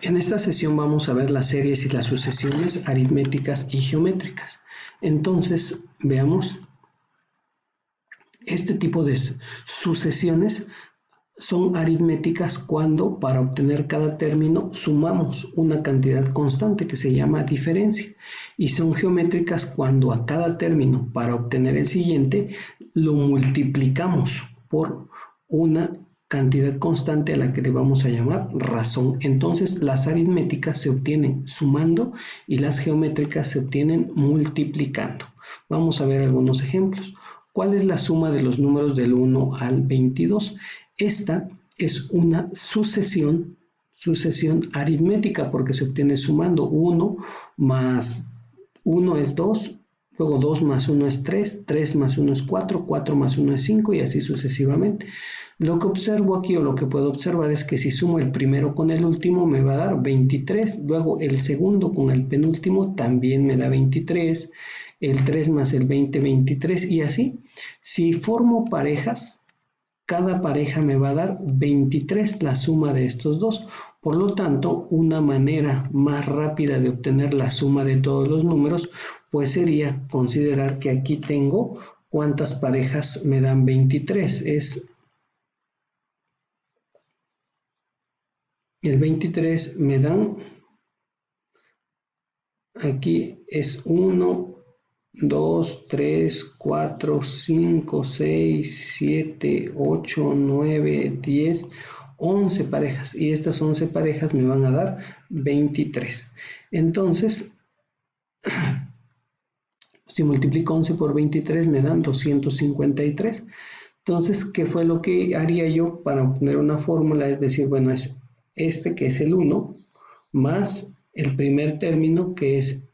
En esta sesión vamos a ver las series y las sucesiones aritméticas y geométricas. Entonces, veamos, este tipo de sucesiones son aritméticas cuando para obtener cada término sumamos una cantidad constante que se llama diferencia, y son geométricas cuando a cada término para obtener el siguiente lo multiplicamos por una cantidad constante a la que le vamos a llamar razón. Entonces las aritméticas se obtienen sumando y las geométricas se obtienen multiplicando. Vamos a ver algunos ejemplos. ¿Cuál es la suma de los números del 1 al 22? Esta es una sucesión aritmética porque se obtiene sumando. 1 más 1 es 2, luego 2 más 1 es 3, 3 más 1 es 4, 4 más 1 es 5 y así sucesivamente. Lo que observo aquí, o lo que puedo observar, es que si sumo el primero con el último me va a dar 23, luego el segundo con el penúltimo también me da 23, el 3 más el 20, 23 y así. Si formo parejas, cada pareja me va a dar 23 la suma de estos dos. Por lo tanto, una manera más rápida de obtener la suma de todos los números, pues sería considerar que aquí tengo cuántas parejas me dan 23. El 23 me dan, aquí es 1, 2, 3, 4, 5, 6, 7, 8, 9, 10, 11 parejas. Y estas 11 parejas me van a dar 23. Entonces, si multiplico 11 por 23 me dan 253. Entonces, ¿qué fue lo que haría yo para obtener una fórmula? Es decir, bueno, es este que es el 1 más el primer término que es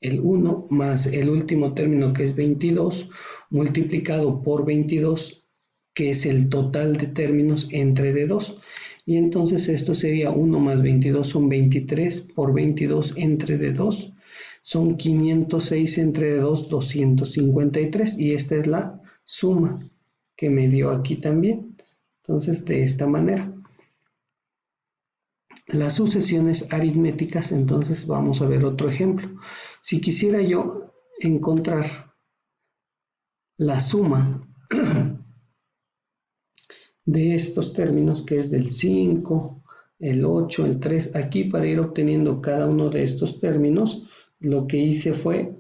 el 1 más el último término que es 22 multiplicado por 22 que es el total de términos entre de 2. Y entonces esto sería 1 más 22 son 23 por 22 entre de 2 son 506 entre de 2, 253 y esta es la suma que me dio aquí también. Entonces de esta manera. Las sucesiones aritméticas, entonces vamos a ver otro ejemplo. Si quisiera yo encontrar la suma de estos términos, que es del 5, el 8, el 3, aquí para ir obteniendo cada uno de estos términos, lo que hice fue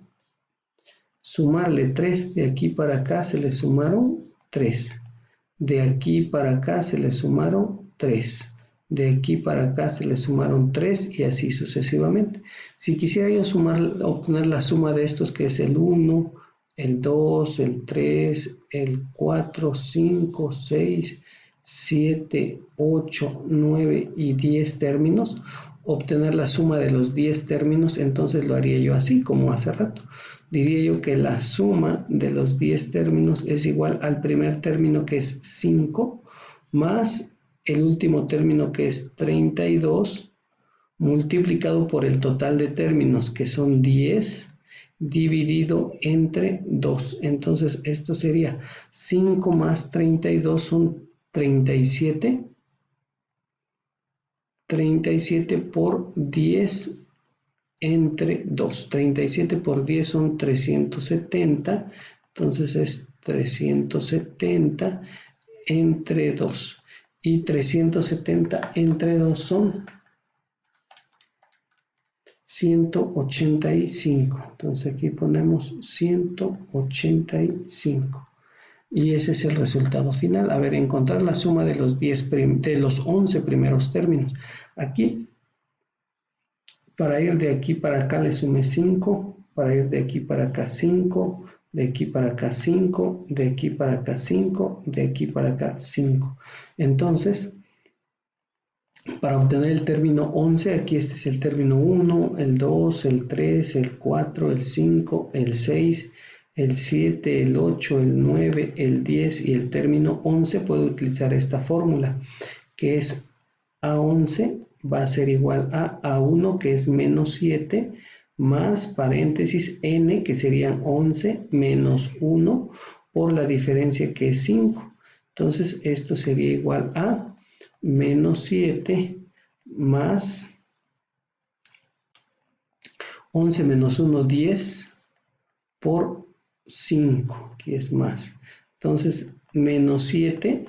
sumarle 3, de aquí para acá se le sumaron 3, de aquí para acá se le sumaron 3. De aquí para acá se le sumaron 3 y así sucesivamente. Si quisiera yo obtener la suma de estos, que es el 1, el 2, el 3, el 4, 5, 6, 7, 8, 9 y 10 términos, obtener la suma de los 10 términos, entonces lo haría yo así como hace rato. Diría yo que la suma de los 10 términos es igual al primer término, que es 5, más el último término, que es 32, multiplicado por el total de términos, que son 10, dividido entre 2. Entonces esto sería 5 más 32 son 37. 37 por 10 entre 2. 37 por 10 son 370. Entonces es 370 entre 2. Y 370 entre 2 son 185. Entonces aquí ponemos 185. Y ese es el resultado final. A ver, encontrar la suma de los 11 primeros términos. Aquí, para ir de aquí para acá le sumé 5, para ir de aquí para acá 5, de aquí para acá 5, de aquí para acá 5, de aquí para acá 5. Entonces, para obtener el término 11, aquí este es el término 1, el 2, el 3, el 4, el 5, el 6, el 7, el 8, el 9, el 10 y el término 11, puedo utilizar esta fórmula, que es A11 va a ser igual a A1, que es menos 7, más paréntesis n, que serían 11 menos 1, por la diferencia, que es 5. Entonces esto sería igual a menos 7 más 11 menos 1, 10 por 5, aquí es más. Entonces, menos 7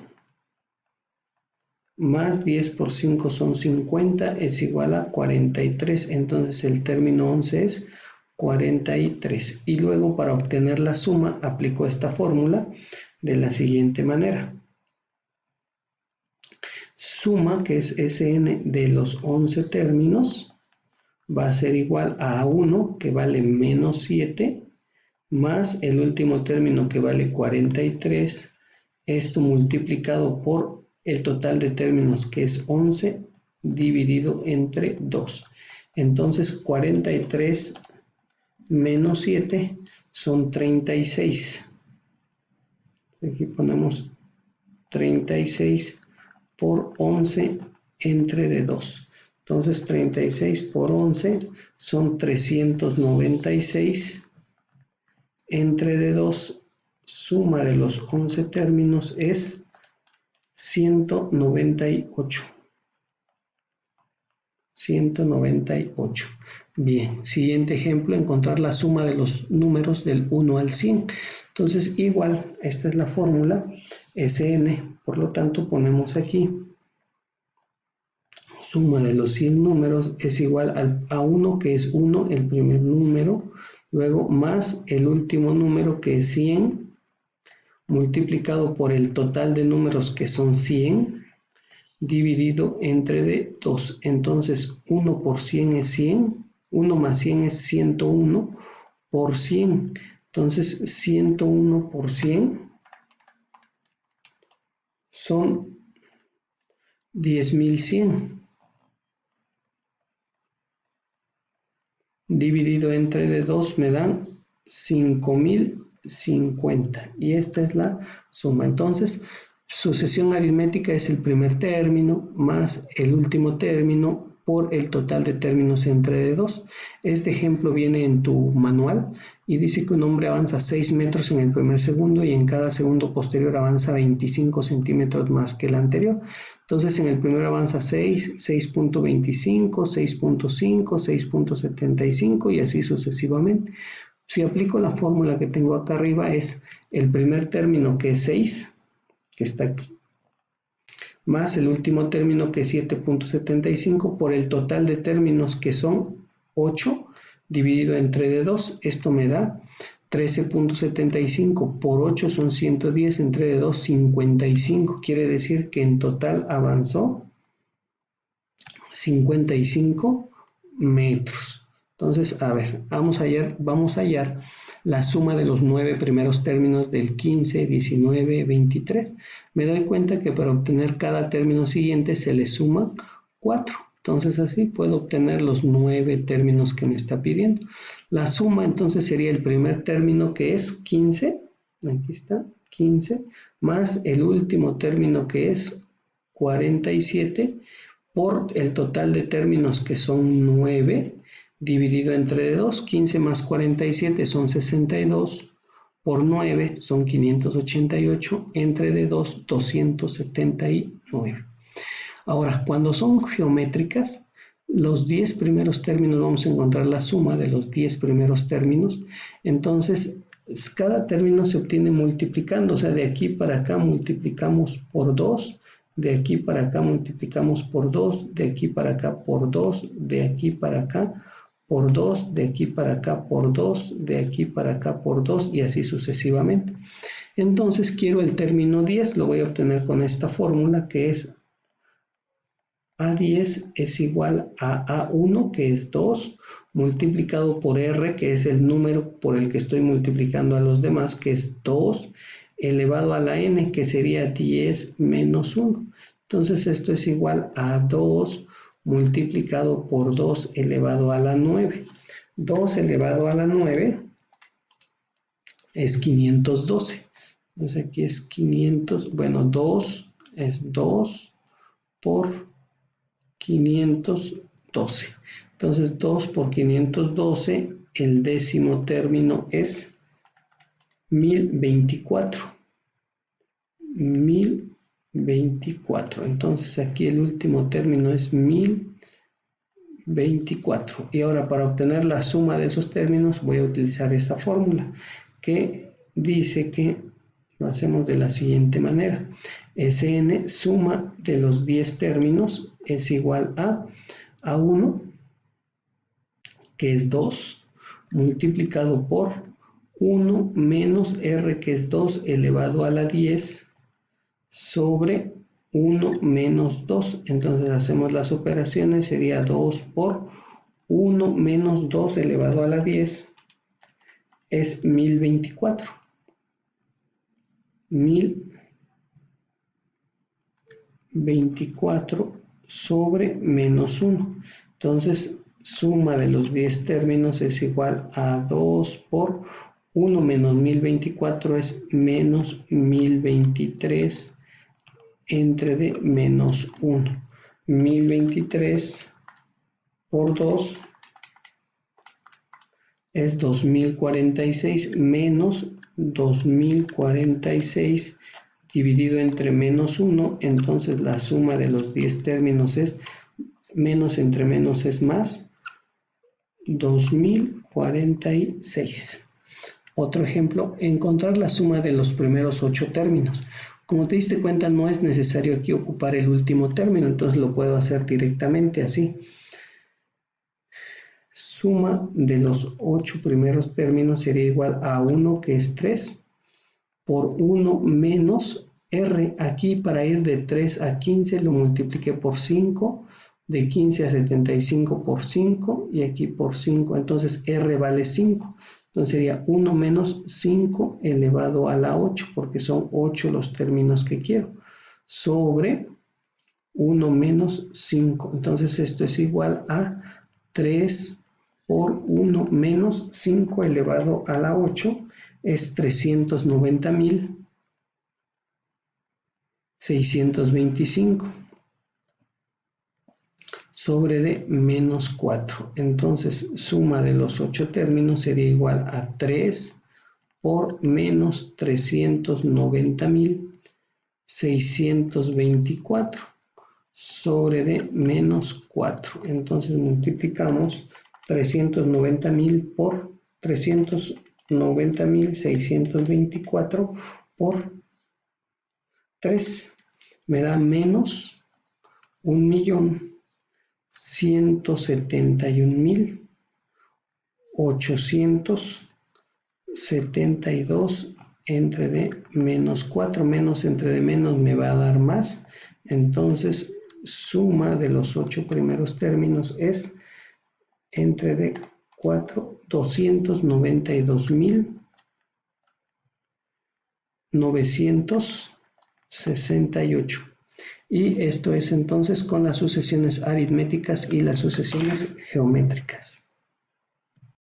más 10 por 5 son 50, es igual a 43. Entonces, el término 11 es 43. Y luego, para obtener la suma, aplico esta fórmula de la siguiente manera. Suma, que es Sn de los 11 términos, va a ser igual a A1, que vale menos 7, más el último término, que vale 43, esto multiplicado por el total de términos, que es 11, dividido entre 2. Entonces, 43 menos 7 son 36. Aquí ponemos 36 por 11 entre de 2. Entonces, 36 por 11 son 396 entre de 2. Suma de los 11 términos es 198. 198. Bien, siguiente ejemplo, encontrar la suma de los números del 1 al 100. Entonces, igual, esta es la fórmula, Sn, por lo tanto, ponemos aquí, suma de los 100 números es igual a 1, que es 1, el primer número, luego más el último número, que es 100, multiplicado por el total de números, que son 100, dividido entre de 2. Entonces, 1 por 100 es 100, 1 más 100 es 101 por 100. Entonces, 101 por 100 son 10.100. Dividido entre de 2 me dan 5.050. Y esta es la suma. Entonces, sucesión aritmética es el primer término más el último término por el total de términos entre de 2. Este ejemplo viene en tu manual y dice que un hombre avanza 6 metros en el primer segundo y en cada segundo posterior avanza 25 centímetros más que el anterior. Entonces, en el primero avanza 6, 6.25, 6.5, 6.75 y así sucesivamente. Si aplico la fórmula que tengo acá arriba, es el primer término, que es 6, que está aquí, más el último término, que es 7.75, por el total de términos, que son 8, dividido entre de 2. Esto me da 13.75 por 8 son 110, entre de 2, 55. Quiere decir que en total avanzó 55 metros. Entonces, a ver, vamos a hallar la suma de los 9 primeros términos del 15, 19, 23. Me doy cuenta que para obtener cada término siguiente se le suma 4. Entonces, así puedo obtener los 9 términos que me está pidiendo. La suma entonces sería el primer término, que es 15, aquí está, 15, más el último término, que es 47, por el total de términos, que son 9, dividido entre 2, 15 más 47 son 62, por 9 son 588, entre de 2, 279. Ahora, cuando son geométricas, los 10 primeros términos vamos a encontrar la suma de los 10 primeros términos. Entonces, cada término se obtiene multiplicando, o sea, de aquí para acá multiplicamos por 2, de aquí para acá multiplicamos por 2, de aquí para acá por 2, de aquí para acá por 2, de aquí para acá por 2, de aquí para acá por 2 y así sucesivamente. Entonces quiero el término 10, lo voy a obtener con esta fórmula, que es A10 es igual a A1, que es 2, multiplicado por R, que es el número por el que estoy multiplicando a los demás, que es 2, elevado a la N, que sería 10 menos 1. Entonces esto es igual a 2 multiplicado por 2 elevado a la 9. 2 elevado a la 9 es 512. Entonces aquí es 500, bueno, 2 es 2 por 512. Entonces 2 por 512, el décimo término es 1024. 1024. Entonces aquí el último término es 1024. 24. Y ahora para obtener la suma de esos términos voy a utilizar esta fórmula que dice que lo hacemos de la siguiente manera. Sn suma de los 10 términos es igual a A1, que es 2, multiplicado por 1 menos R, que es 2 elevado a la 10, sobre 1 menos 2. Entonces hacemos las operaciones, sería 2 por 1 menos 2 elevado a la 10 es 1024. 1024 sobre menos 1. Entonces, suma de los 10 términos es igual a 2 por 1 menos 1024 es menos 1023 entre de menos 1. 1023 por 2 es 2046 menos 2046 dividido entre menos 1. Entonces la suma de los 10 términos es menos entre menos es más, 2046. Otro ejemplo, encontrar la suma de los primeros 8 términos. Como te diste cuenta, no es necesario aquí ocupar el último término, entonces lo puedo hacer directamente así. Suma de los 8 primeros términos sería igual a 1, que es 3, por 1 menos R. Aquí para ir de 3 a 15 lo multipliqué por 5, de 15 a 75 por 5 y aquí por 5. Entonces R vale 5. Entonces sería 1 menos 5 elevado a la 8, porque son 8 los términos que quiero, sobre 1 menos 5. Entonces esto es igual a 3 por 1 menos 5 elevado a la 8 es 390.625 sobre de menos 4. Entonces suma de los 8 términos sería igual a 3 por menos 390.624 sobre de menos 4. Entonces multiplicamos 390.000 por 390.624 por 3. Me da menos 1.171.872 entre de menos 4. Menos entre de menos me va a dar más. Entonces suma de los 8 primeros términos es entre de 4, 292.968. Y esto es entonces con las sucesiones aritméticas y las sucesiones geométricas.